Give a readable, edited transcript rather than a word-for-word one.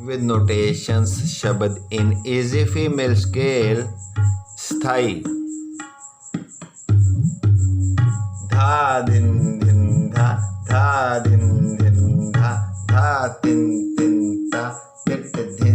with notations शब्द in easy female scale स्थाई धा दिन दिन धा धा दिन दिन धा धा तिन तिन ता तिट धिन